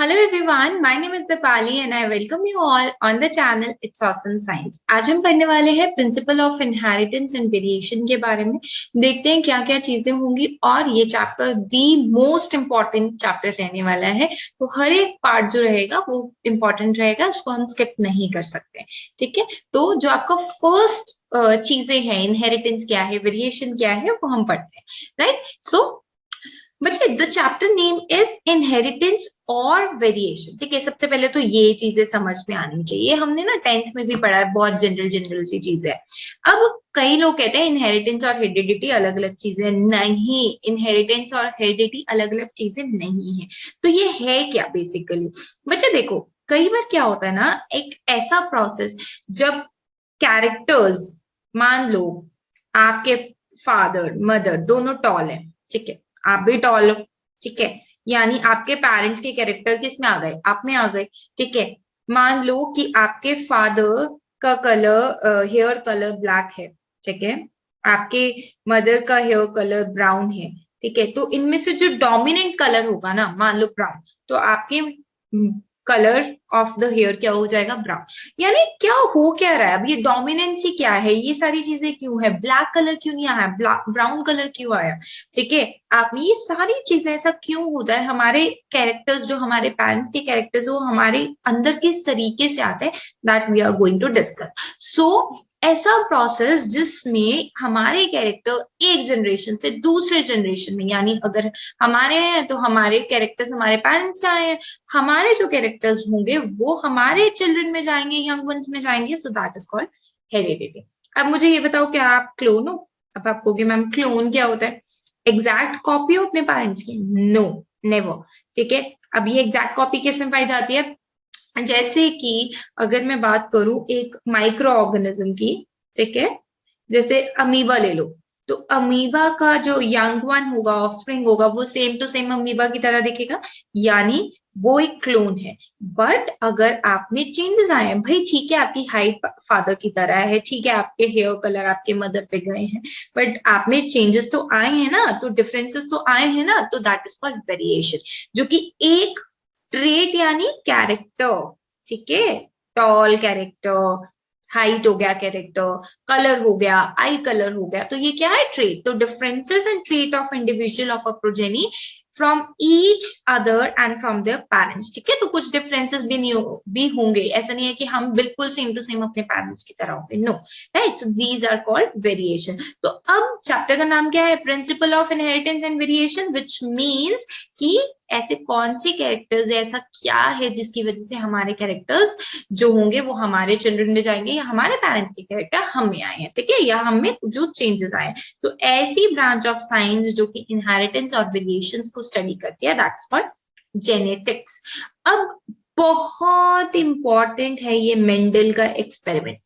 Hello everyone, my name is Dipali and I welcome you all on the channel It's Awesome Science। आज हम पढ़ने वाले हैं principal of inheritance and variation के बारे में। देखते हैं क्या क्या चीजें होंगी और ये chapter the most important chapter रहने वाला है। तो हर एक पार्ट जो रहेगा वो इम्पोर्टेंट रहेगा, उसको हम स्किप नहीं कर सकते। ठीक है, तो जो आपका फर्स्ट चीजें हैं, इनहेरिटेंस क्या है, वेरिएशन क्या है, वो हम पढ़ते हैं। राइट, सो बच्चे the chapter name is inheritance और वेरिएशन। ठीक है, सबसे पहले तो ये चीजें समझ में आनी चाहिए। हमने ना 10th में भी पढ़ा है, बहुत जनरल सी चीज है। अब कई लोग कहते हैं इनहेरिटेंस और हेरिडिटी अलग अलग चीजें। नहीं, इनहेरिटेंस और हेरिडिटी अलग अलग चीजें नहीं है। तो ये है क्या बेसिकली? बच्चे देखो, कई बार क्या होता है ना, एक ऐसा प्रोसेस जब कैरेक्टर्स, मान लो आपके फादर मदर दोनों टॉल है, ठीक है, आप भी टॉल हो, ठीक है, यानी आपके पेरेंट्स के कैरेक्टर किस में आ गए? आप में आ गए। ठीक है, मान लो कि आपके फादर का कलर, हेयर कलर ब्लैक है, ठीक है, आपके मदर का हेयर कलर ब्राउन है। ठीक है, तो इनमें से जो डोमिनेंट कलर होगा ना, मान लो ब्राउन, तो आपके कलर ऑफ द हेयर क्या हो जाएगा? ब्राउन। यानी क्या हो क्या रहा है अब? ये डोमिनेंसी क्या है? ये सारी चीजें क्यों है? ब्लैक कलर क्यों नहीं आया? ब्राउन कलर क्यों आया? ठीक है, आपने ये सारी चीजें, ऐसा क्यों होता है? हमारे कैरेक्टर्स, जो हमारे पेरेंट्स के कैरेक्टर्स, वो हमारे अंदर किस तरीके से आते हैं, that we are going to discuss. So ऐसा प्रोसेस जिसमें हमारे कैरेक्टर एक जनरेशन से दूसरे जनरेशन में, यानी अगर हमारे हैं तो हमारे कैरेक्टर्स हमारे पेरेंट्स से आए हैं, हमारे जो कैरेक्टर्स होंगे वो हमारे चिल्ड्रन में जाएंगे, यंग वंस में जाएंगे। So that is called heredity. अब मुझे ये बताओ, क्या आप क्लोन हो? अब आप कहोगे मैम क्लोन क्या होता है? एग्जैक्ट कॉपी हो अपने पेरेंट्स की? No, never. ठीक है, अब ये एग्जैक्ट कॉपी किस में पाई जाती है? जैसे कि अगर मैं बात करूं एक माइक्रो ऑर्गेनिज्म की, ठीक है, जैसे अमीबा ले लो, तो अमीबा का जो यंग वन होगा, ऑफस्प्रिंग होगा, वो सेम टू सेम अमीबा की तरह दिखेगा, यानी वो एक क्लोन है। बट अगर आप में चेंजेस आए हैं, भाई ठीक है, आपकी हाइट फादर की तरह है, ठीक है, आपके हेयर कलर आपके मदर पे गए हैं, बट आप में चेंजेस तो आए हैं ना, तो डिफरेंसेस तो आए हैं ना, तो दैट इज कॉल्ड वेरिएशन, जो कि एक ट्रेट यानी कैरेक्टर, ठीक है, टॉल कैरेक्टर, हाइट हो गया कैरेक्टर, कलर हो गया, आई कलर हो गया, तो ये क्या है? ट्रेट। तो differences and trait of individual of a progeny from each other and from their parents. ठीक है, तो कुछ डिफरेंसेस भी नहीं भी होंगे, ऐसा नहीं है कि हम बिल्कुल सेम टू सेम अपने पेरेंट्स की तरह होंगे, no. Right, so these are called variation. तो अब चैप्टर का नाम क्या है? Principle of inheritance and variation, which means कि ऐसे कौन से कैरेक्टर्स है, ऐसा क्या है जिसकी वजह से हमारे कैरेक्टर्स जो होंगे वो हमारे चिल्ड्रन में जाएंगे, या हमारे पेरेंट्स के कैरेक्टर हम में आए हैं, ठीक है, या हम में जो चेंजेस आए। तो ऐसी ब्रांच ऑफ साइंस जो कि इनहेरिटेंस और वेरिएशंस को स्टडी करती है, दैट्स कॉल्ड जेनेटिक्स। अब बहुत इंपॉर्टेंट है ये मेंडल का एक्सपेरिमेंट।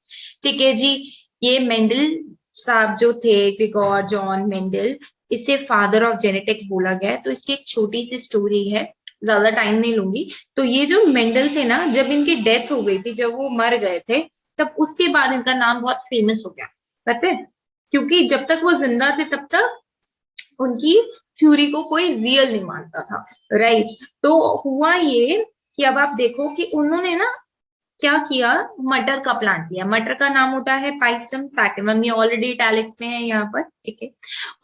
ठीक है जी, ये मेंडल साहब जो थे, ग्रेगोर जॉन मेंडल, इसे फादर ऑफ जेनेटिक्स बोला गया है। तो इसकी एक छोटी सी स्टोरी है, ज्यादा टाइम नहीं लूंगी। तो ये जो मेंडल थे ना, जब इनकी डेथ हो गई थी, जब वो मर गए थे, तब उसके बाद इनका नाम बहुत फेमस हो गया, पता है? क्योंकि जब तक वो जिंदा थे तब तक उनकी थ्योरी को कोई रियल नहीं मानता था। राइट, तो हुआ ये कि अब आप देखो कि उन्होंने ना क्या किया, मटर का प्लांट लिया। मटर का नाम होता है पाइसम सैटिवम, ये ऑलरेडी इटैलिक्स में है यहाँ पर, ठीक है।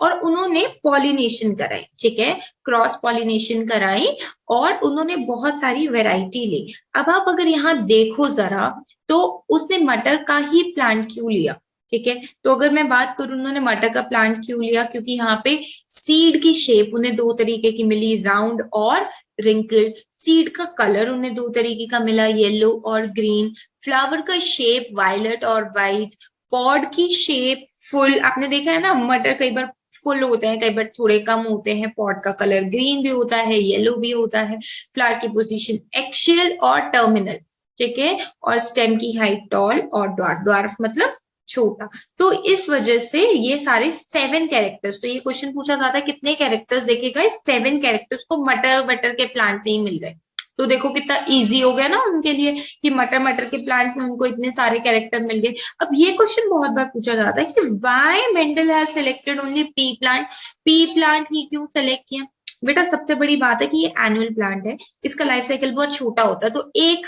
और उन्होंने पॉलिनेशन कराई, ठीक है, क्रॉस पॉलिनेशन कराई, और उन्होंने बहुत सारी वेराइटी ली। अब आप अगर यहाँ देखो जरा, तो उसने मटर का ही प्लांट क्यों लिया? ठीक है, तो अगर मैं बात करूं उन्होंने मटर का प्लांट क्यों लिया, क्योंकि यहाँ पे सीड की शेप उन्हें दो तरीके की मिली, राउंड और रिंकल। सीड का कलर उन्हें दो तरीके का मिला, येलो और ग्रीन। फ्लावर का शेप वायलेट और वाइट। पॉड की शेप फुल, आपने देखा है ना, मटर कई बार फुल होते हैं, कई बार थोड़े कम होते हैं। पॉड का कलर ग्रीन भी होता है, येलो भी होता है। फ्लावर की पोजीशन एक्शियल और टर्मिनल, ठीक है, और स्टेम की हाइट टॉल और ड्वार्फ। ड्वार्फ मतलब छोटा। तो इस वजह से ये सारे 7 कैरेक्टर्स, तो ये क्वेश्चन पूछा जाता है कितने कैरेक्टर्स देखे गए? 7 कैरेक्टर्स को मटर मटर के प्लांट में ही मिल गए। तो देखो कितना इजी हो गया ना उनके लिए कि मटर मटर के प्लांट में उनको इतने सारे कैरेक्टर मिल गए। अब ये क्वेश्चन बहुत बार पूछा जाता है कि why Mendel has selected only pea plant? Pea plant ही क्यों सेलेक्ट किया? बेटा सबसे बड़ी बात है कि ये एनुअल प्लांट है, इसका लाइफ साइकिल बहुत छोटा होता है, तो एक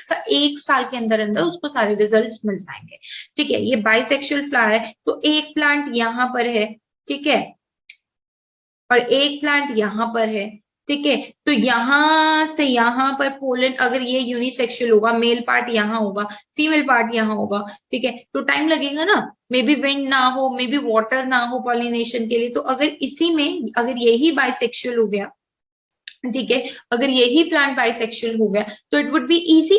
साल के अंदर अंदर उसको सारे रिजल्ट्स मिल जाएंगे। ठीक है, ये बाइसेक्सुअल फ्लावर है, तो एक प्लांट यहाँ पर है, ठीक है, और एक प्लांट यहाँ पर है। ठीक है, तो यहां से यहाँ पर पोलन, अगर ये यूनिसेक्सुअल होगा, मेल पार्ट यहाँ होगा, फीमेल पार्ट यहाँ होगा। ठीक है, तो टाइम लगेगा ना, मे बी विंड ना हो, मे बी वाटर ना हो पॉलिनेशन के लिए। तो अगर इसी में अगर यही बाइसेक्सुअल हो गया, ठीक है, अगर यही प्लांट बाइसेक्सुअल हो गया तो it would be easy,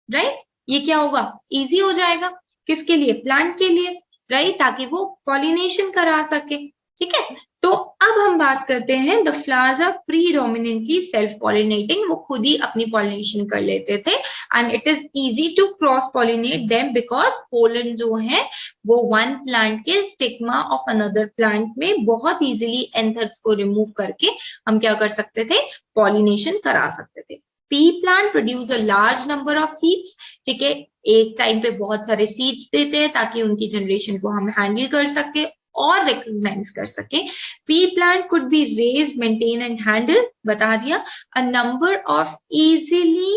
right. ये क्या होगा, इजी हो जाएगा, किसके लिए, प्लांट के लिए, राइट, ताकि वो पॉलिनेशन करा सके। ठीक है, तो अब हम बात करते हैं, the flowers are predominantly self pollinating, वो खुद ही अपनी पॉलिनेशन कर लेते थे, and it is easy to cross pollinate them because pollen जो है वो वन प्लांट के स्टिग्मा ऑफ अनदर प्लांट में बहुत इजीली एंथर्स को रिमूव करके हम क्या कर सकते थे, पॉलिनेशन करा सकते थे। P plant produce a large number of seeds, ठीक है, एक टाइम पे बहुत सारे सीड्स देते हैं ताकि उनकी जनरेशन को हम हैंडल कर सके और रिकॉग्नाइज कर सके। Pea plant could be raised, maintain and handle, बता दिया। A number of easily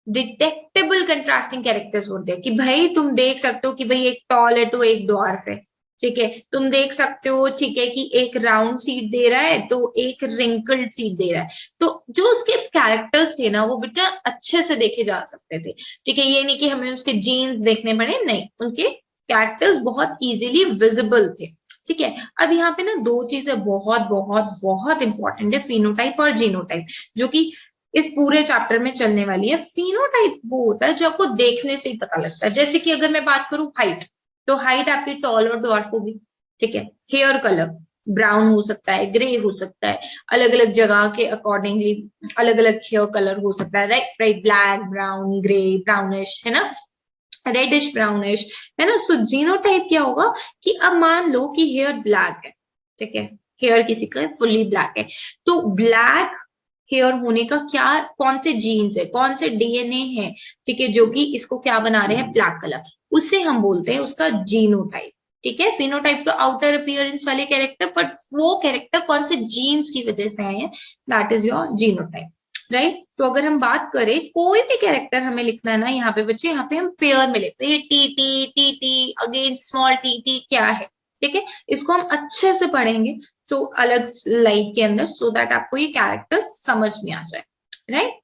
detectable contrasting characters होते हैं, कि भाई तुम देख सकते हो कि भाई एक टॉल है तो एक ड्वार्फ है। ठीक है, तुम देख सकते हो, ठीक है, कि एक राउंड सीट दे रहा है तो एक रिंकल्ड सीट दे रहा है। तो जो उसके कैरेक्टर्स थे ना वो बेटा अच्छे से देखे जा सकते थे। ठीक है, ये नहीं कि हमें उसके जीन्स देखने पड़े, नहीं, उनके कैरेक्टर्स बहुत इजीली विजिबल थे। ठीक है, अब यहाँ पे ना दो चीजें बहुत बहुत बहुत इंपॉर्टेंट है, फिनोटाइप और जीनोटाइप, जो कि इस पूरे चैप्टर में चलने वाली है। फिनोटाइप वो होता है जो आपको देखने से ही पता लगता है, जैसे कि अगर मैं बात करूं हाइट, तो हाइट आपकी टॉल और डॉर्फ होगी। ठीक है, हेयर कलर ब्राउन हो सकता है, ग्रे हो सकता है, अलग अलग जगह के अकॉर्डिंगली अलग अलग हेयर कलर हो सकता है, right right, black, brown, grey, brownish, है ना, रेडिश ब्राउनिश, है ना। सो जीनोटाइप क्या होगा कि अब मान लो कि हेयर ब्लैक है, ठीक है, हेयर किसी का फुल्ली ब्लैक है, तो ब्लैक हेयर होने का क्या, कौन से जीन्स है, कौन से डीएनए है, ठीक है, जो कि इसको क्या बना रहे हैं, ब्लैक कलर, उससे हम बोलते हैं उसका जीनोटाइप। ठीक है, फिनोटाइप तो आउटर अपीयरेंस वाले कैरेक्टर, बट वो कैरेक्टर कौन से जीन्स की वजह से आए हैं, that is your genotype, right. तो अगर हम बात करें कोई भी कैरेक्टर हमें लिखना है ना यहाँ पे बच्चे, यहाँ पे हम पेयर में लिखते हैं, T T T T again small T T क्या है। ठीक है, इसको हम अच्छे से पढ़ेंगे तो अलग स्लाइड के अंदर, सो दैट आपको ये कैरेक्टर समझ में आ जाए, राइट।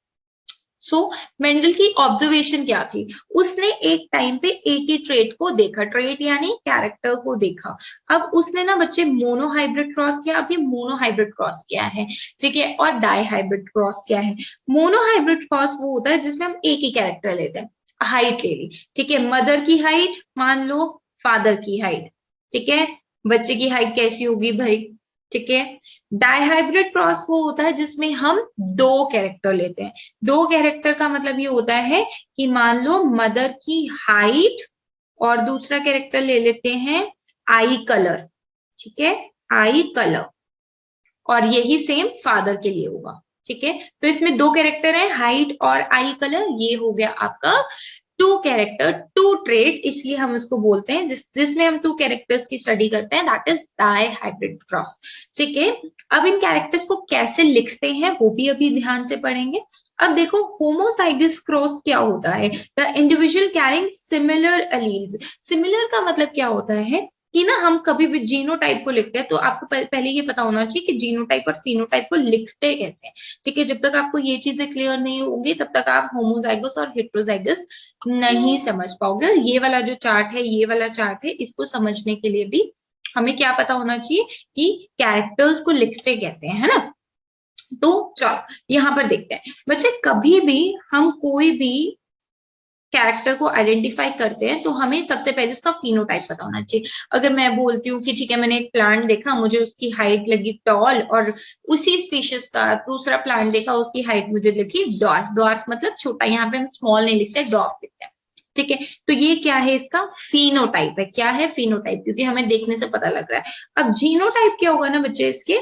सो मेंडल की ऑब्जर्वेशन क्या थी, उसने एक टाइम पे एक ही ट्रेट को देखा, ट्रेट यानी कैरेक्टर को देखा। अब उसने ना बच्चे मोनोहाइब्रिड क्रॉस किया, अब ये मोनोहाइब्रिड क्रॉस क्या है, ठीक है, और डाईहाइब्रिड क्रॉस क्या है। मोनोहाइब्रिड क्रॉस वो होता है जिसमें हम एक ही कैरेक्टर लेते हैं, हाइट ले ली, ठीक है, मदर की हाइट मान लो, फादर की हाइट, ठीक है, बच्चे की हाइट कैसी होगी भाई, ठीक है। डाईहाइब्रिड क्रॉस वो होता है जिसमें हम दो कैरेक्टर लेते हैं। दो कैरेक्टर का मतलब ये होता है कि मान लो मदर की हाइट और दूसरा कैरेक्टर ले लेते हैं आई कलर, ठीक है, आई कलर, और यही सेम फादर के लिए होगा। ठीक है, तो इसमें दो कैरेक्टर हैं, हाइट और आई कलर, ये हो गया आपका टू कैरेक्टर टू ट्रेट, इसलिए हम उसको बोलते हैं जिसमें हम टू कैरेक्टर्स की स्टडी करते हैं, दैट इज डाईहाइब्रिड क्रॉस। ठीक है, अब इन कैरेक्टर्स को कैसे लिखते हैं वो भी अभी ध्यान से पढ़ेंगे। अब देखो होमोजाइगस क्रॉस क्या होता है, the individual carrying similar alleles. Similar का मतलब क्या होता है कि ना हम कभी भी जीनोटाइप को लिखते हैं तो आपको पहले ये पता होना चाहिए कि जीनोटाइप और फिनोटाइप को लिखते कैसे हैं। ठीक है, जब तक आपको ये चीजें क्लियर नहीं होंगी तब तक आप होमोजाइगस और हेट्रोजाइगस नहीं समझ पाओगे। ये वाला जो चार्ट है, ये वाला चार्ट है, इसको समझने के लिए भी हमें क्या पता होना चाहिए कि कैरेक्टर्स को लिखते कैसे हैं, है ना। तो चलो यहाँ पर देखते हैं बच्चे, कभी भी हम कोई भी कैरेक्टर को आइडेंटिफाई करते हैं तो हमें सबसे पहले उसका फिनोटाइप पता होना चाहिए। अगर मैं बोलती हूँ कि ठीक है, मैंने एक प्लांट देखा, मुझे उसकी हाइट लगी टॉल, और उसी स्पीशीज का दूसरा प्लांट देखा, उसकी हाइट मुझे लगी डॉर्फ। डॉर्फ मतलब छोटा, यहाँ पे हम स्मॉल नहीं लिखते, डॉर्फ लिखते हैं। ठीक है, तो ये क्या है, इसका फिनोटाइप है। क्या है, फिनोटाइप, क्योंकि हमें देखने से पता लग रहा है। अब जीनोटाइप क्या होगा ना बच्चे इसके,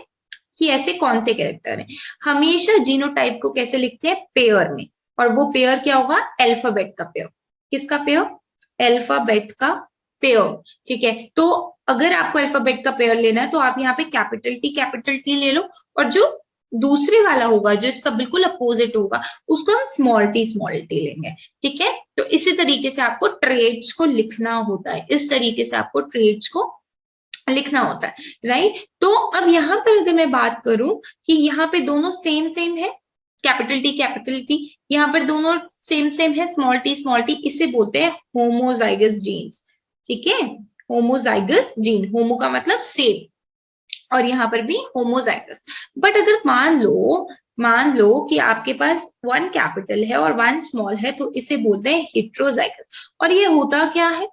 कि ऐसे कौन से कैरेक्टर हैं। हमेशा जीनोटाइप को कैसे लिखते हैं, पेयर में, और वो पेयर क्या होगा, अल्फाबेट का पेयर। किसका पेयर, अल्फाबेट का पेयर। ठीक है, तो अगर आपको अल्फाबेट का पेयर लेना है तो आप यहाँ पे कैपिटल टी ले लो, और जो दूसरे वाला होगा जो इसका बिल्कुल अपोजिट होगा, उसको हम स्मॉल टी लेंगे। ठीक है, तो इसी तरीके से आपको ट्रेड्स को लिखना होता है, इस तरीके से आपको ट्रेड्स को लिखना होता है, राइट। तो अब यहाँ पर अगर मैं बात करूं कि यहाँ पे दोनों सेम सेम है, कैपिटल टी, यहाँ पर दोनों सेम सेम है, स्मॉल टी, इसे बोलते हैं होमोजाइगस जीन्स। ठीक है, होमोजाइगस जीन, होमो का मतलब सेम, और यहाँ पर भी होमोजाइगस। बट अगर मान लो कि आपके पास वन कैपिटल है और वन स्मॉल है, तो इसे बोलते हैं हेट्रोजाइगस। और ये होता क्या है,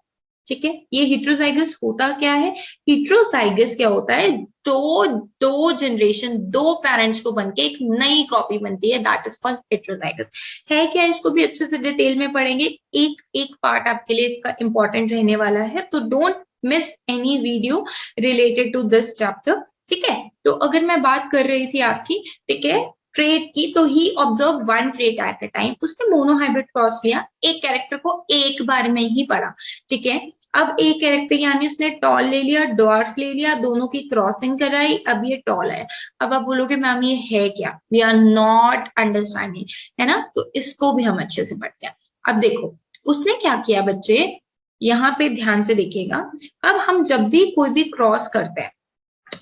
ठीक है, ये हेट्रोजाइगस होता क्या है, हेट्रोजाइगस क्या होता है, दो जनरेशन, दो पेरेंट्स को बनके एक नई कॉपी बनती है, दैट इज कॉल्ड हेट्रोजाइगस। है क्या, इसको भी अच्छे से डिटेल में पढ़ेंगे, एक एक पार्ट आपके लिए इसका इंपॉर्टेंट रहने वाला है, तो don't miss any video related to this chapter. ठीक है, तो अगर मैं बात कर रही थी आपकी, ठीक है, ट्रेड की, तो ही observe one trait at a time, उसने मोनोहाइब्रिड क्रॉस लिया, एक कैरेक्टर को एक बार में ही पढ़ा। ठीक है, अब एक कैरेक्टर यानी उसने टॉल ले लिया, डॉर्फ ले लिया, दोनों की क्रॉसिंग कराई, अब ये टॉल है। अब आप बोलोगे मैम ये है क्या, वी आर नॉट अंडरस्टैंडिंग, है ना, तो इसको भी हम अच्छे से पढ़ते हैं। अब देखो उसने क्या किया बच्चे, यहाँ पे ध्यान से देखिएगा। अब हम जब भी कोई भी क्रॉस करते हैं,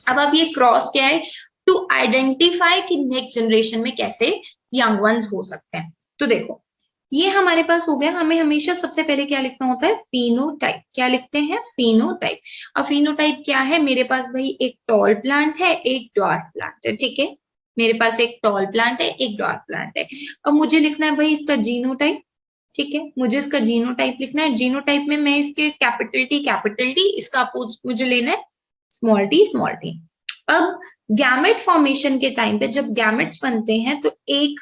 अब ये क्रॉस क्या है, टू आइडेंटिफाई कि नेक्स्ट जनरेशन में कैसे यंग वंस हो सकते हैं। तो देखो ये हमारे पास हो गया, हमें हमेशा सबसे पहले क्या लिखना होता है, फिनोटाइप। क्या लिखते हैं, फिनोटाइप। अब फिनोटाइप क्या है, मेरे पास भाई एक टॉल प्लांट है, एक डॉर्फ प्लांट है। ठीक है, मेरे पास एक टॉल प्लांट है, एक डॉर्फ प्लांट है। अब मुझे लिखना है भाई इसका जीनोटाइप। ठीक है, मुझे इसका जीनोटाइप लिखना है। जीनोटाइप में मैं इसके कैपिटल टी, इसका अपोजिट मुझे लेना है स्मॉल टी। अब गैमेट फॉर्मेशन के टाइम पे जब गैमेट्स बनते हैं, तो एक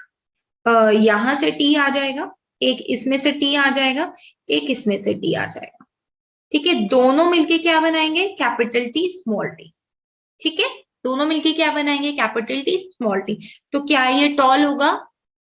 यहां से टी आ जाएगा, एक इसमें से टी आ जाएगा, एक इसमें से टी आ जाएगा। ठीक है, दोनों मिलके क्या बनाएंगे, कैपिटल टी स्मॉल टी। ठीक है, दोनों मिलके क्या बनाएंगे, कैपिटल टी स्मॉल टी। तो क्या ये टॉल होगा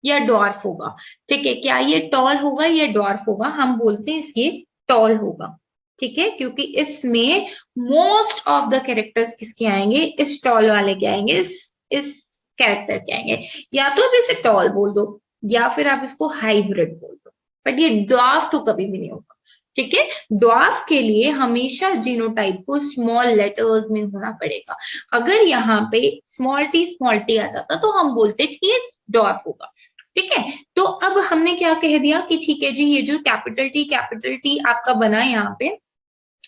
या डॉर्फ होगा, ठीक है, क्या ये टॉल होगा या डॉर्फ होगा, हम बोलते हैं इसके टॉल होगा। ठीक है, क्योंकि इसमें मोस्ट ऑफ द कैरेक्टर्स किसके आएंगे, इस टॉल वाले के आएंगे, इस कैरेक्टर के आएंगे। या तो आप इसे टॉल बोल दो, या फिर आप इसको हाइब्रिड बोल दो, बट ये ड्वार्फ तो कभी भी नहीं होगा। ठीक है, ड्वार्फ के लिए हमेशा जीनोटाइप को स्मॉल लेटर्स में होना पड़ेगा। अगर यहाँ पे स्मॉल टी आ जाता तो हम बोलते कि ये ड्वार्फ होगा। ठीक है, तो अब हमने क्या कह दिया कि ठीक है जी, ये जो कैपिटल टी आपका बना यहाँ पे,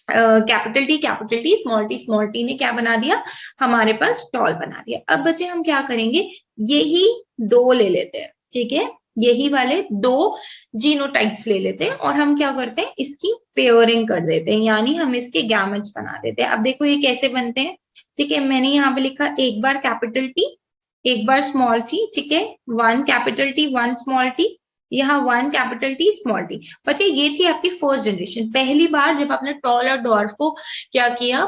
कैपिटल टी स्मॉल टी ने क्या बना दिया, हमारे पास टॉल बना दिया। अब बच्चे हम क्या करेंगे, यही दो ले लेते हैं। ठीक है, यही वाले दो जीनोटाइप्स ले लेते हैं, और हम क्या करते हैं, इसकी पेयरिंग कर देते हैं, यानी हम इसके गैमेट्स बना देते हैं। अब देखो ये कैसे बनते हैं। ठीक है, मैंने यहाँ पे लिखा एक बार कैपिटल टी, एक बार स्मॉल टी। ठीक है, one capital T, one small t, यहाँ one capital T small t. बच्चे ये थी आपकी फर्स्ट जनरेशन, पहली बार जब आपने टॉल और डॉर्फ को क्या किया,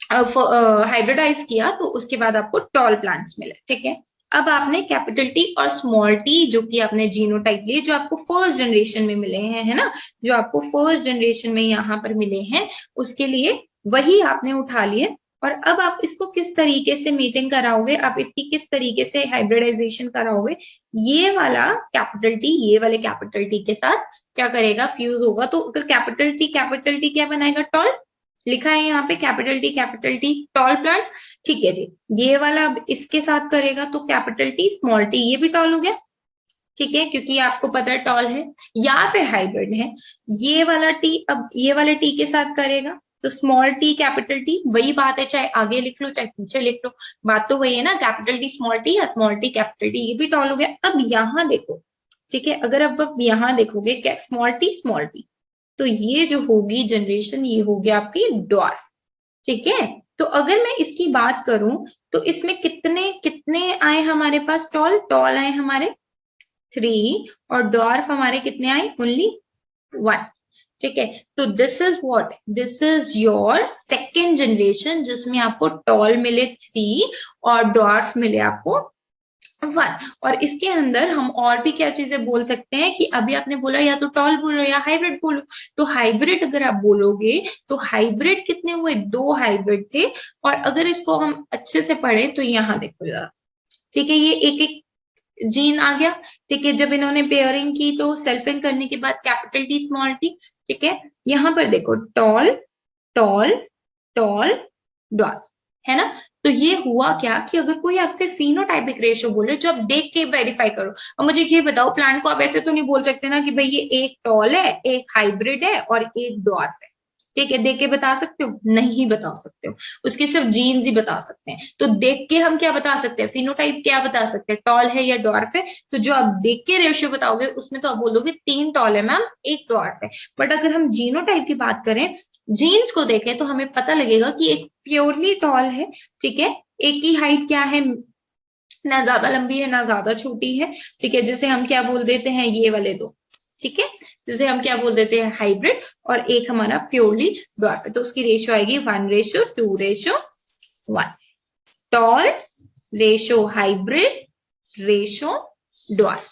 हाइब्रिडाइज किया, तो उसके बाद आपको टॉल प्लांट्स मिले। ठीक है, अब आपने कैपिटल टी और स्मॉल टी जो कि आपने जीनोटाइप लिए, जो आपको फर्स्ट जनरेशन में मिले हैं, है ना, जो आपको फर्स्ट जनरेशन में यहाँ पर मिले हैं, उसके लिए वही आपने उठा लिए। और अब आप इसको किस तरीके से मीटिंग कराओगे, आप इसकी किस तरीके से हाइब्रिडाइजेशन कराओगे, ये वाला कैपिटल टी ये वाले कैपिटल टी के साथ क्या करेगा, फ्यूज होगा। तो अगर कैपिटल टी क्या बनाएगा, टॉल। लिखा है यहाँ पे कैपिटल टी टॉल प्लांट। ठीक है जी, ये वाला अब इसके साथ करेगा तो कैपिटल टी स्मॉल टी, ये भी टॉल हो गया। ठीक है, क्योंकि आपको पता है टॉल है या फिर हाइब्रिड है। ये वाला टी अब ये वाले टी के साथ करेगा, तो स्मॉल टी कैपिटल टी, वही बात है, चाहे आगे लिख लो चाहे पीछे लिख लो, बात तो वही है ना, कैपिटल टी स्मॉल टी या स्मॉल टी कैपिटल टी, ये भी टॉल हो गया। अब यहाँ देखो, ठीक है, अगर अब यहाँ देखोगे क्या, स्मॉल टी, तो ये जो होगी जनरेशन, ये होगी आपकी डॉर्फ। ठीक है, तो अगर मैं इसकी बात करूं, तो इसमें कितने कितने आए हमारे पास, टॉल आए हमारे 3, और डॉर्फ हमारे कितने आए, ओनली 1। ठीक है, तो this is your second generation, जिसमें आपको टॉल मिले 3 और डॉर्फ मिले आपको 1। और इसके अंदर हम और भी क्या चीजें बोल सकते हैं कि अभी आपने बोला या तो टॉल बोलो या हाइब्रिड बोलो, तो हाइब्रिड अगर आप बोलोगे तो हाइब्रिड कितने हुए, 2 हाइब्रिड थे। और अगर इसको हम अच्छे से पढ़े तो यहाँ देखो जरा, ठीक है, ये एक एक जीन आ गया। ठीक है, जब इन्होंने पेयरिंग की तो सेल्फिंग करने के बाद कैपिटल टी स्मॉल टी। ठीक है, यहाँ पर देखो टॉल टॉल टॉल डॉर्फ, है ना। तो ये हुआ क्या कि अगर कोई आपसे फिनोटाइपिक रेशियो बोले जो आप देख के वेरीफाई करो। और मुझे ये बताओ, प्लांट को आप ऐसे तो नहीं बोल सकते ना कि भाई ये एक टॉल है, एक हाइब्रिड है और एक डॉर्फ है। ठीक है, देख के बता सकते हो? नहीं बता सकते हो, उसके सिर्फ जीन्स ही बता सकते हैं। तो देख के हम क्या बता सकते हैं? फिनोटाइप क्या बता सकते हैं? टॉल है या डॉर्फ है। तो जो आप देख के रेशियो बताओगे उसमें तो आप बोलोगे 3 टॉल है मैम, एक डॉर्फ है। बट अगर हम जीनोटाइप की बात करें, जीन्स को देखें, तो हमें पता लगेगा कि एक प्योरली टॉल है। ठीक है, एक की हाइट क्या है, ना ज्यादा लंबी है ना ज्यादा छोटी है। ठीक है, जिसे हम क्या बोल देते हैं, ये वाले दो। ठीक है, जिसे हम क्या बोल देते हैं, हाइब्रिड। और एक हमारा प्योरली डॉर्फ है, तो उसकी रेशियो आएगी 1:2:1। Tall ratio hybrid ratio dwarf.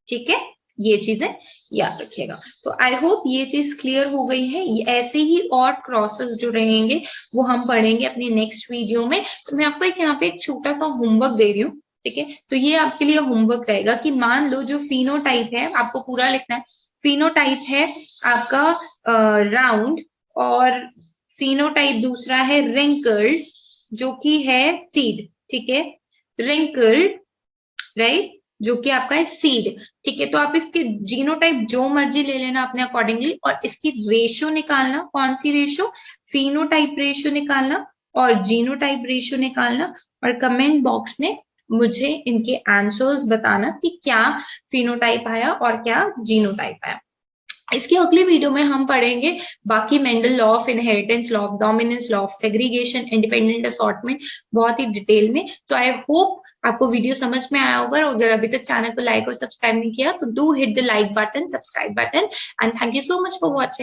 ठीक है, ये चीजें याद रखिएगा। तो आई होप ये चीज क्लियर हो गई है। ऐसे ही और क्रॉसेस जो रहेंगे वो हम पढ़ेंगे अपनी नेक्स्ट वीडियो में। तो मैं आपको यहाँ पे एक छोटा सा होमवर्क दे रही हूँ। ठीक है, तो ये आपके लिए होमवर्क रहेगा कि मान लो जो फिनोटाइप है, आपको पूरा लिखना है। फिनोटाइप है आपका राउंड, और फिनोटाइप दूसरा है रिंकल्ड, जो कि है सीड। ठीक है, रिंकल्ड, राइट, जो कि आपका है सीड। ठीक है, तो आप इसके जीनोटाइप जो मर्जी ले लेना अपने अकॉर्डिंगली, और इसकी रेशियो निकालना। कौन सी रेशियो? फिनोटाइप रेशियो निकालना और जीनोटाइप रेशियो निकालना। और कमेंट बॉक्स में मुझे इनके आंसर्स बताना कि क्या फिनोटाइप आया और क्या जीनोटाइप आया। इसकी अगली वीडियो में हम पढ़ेंगे बाकी Mendel law of inheritance, law of dominance, law of segregation, independent assortment, बहुत ही डिटेल में। तो आई होप आपको वीडियो समझ में आया होगा। और अगर अभी तक चैनल को लाइक और सब्सक्राइब नहीं किया तो do hit the like button, subscribe button, and thank you so much for watching.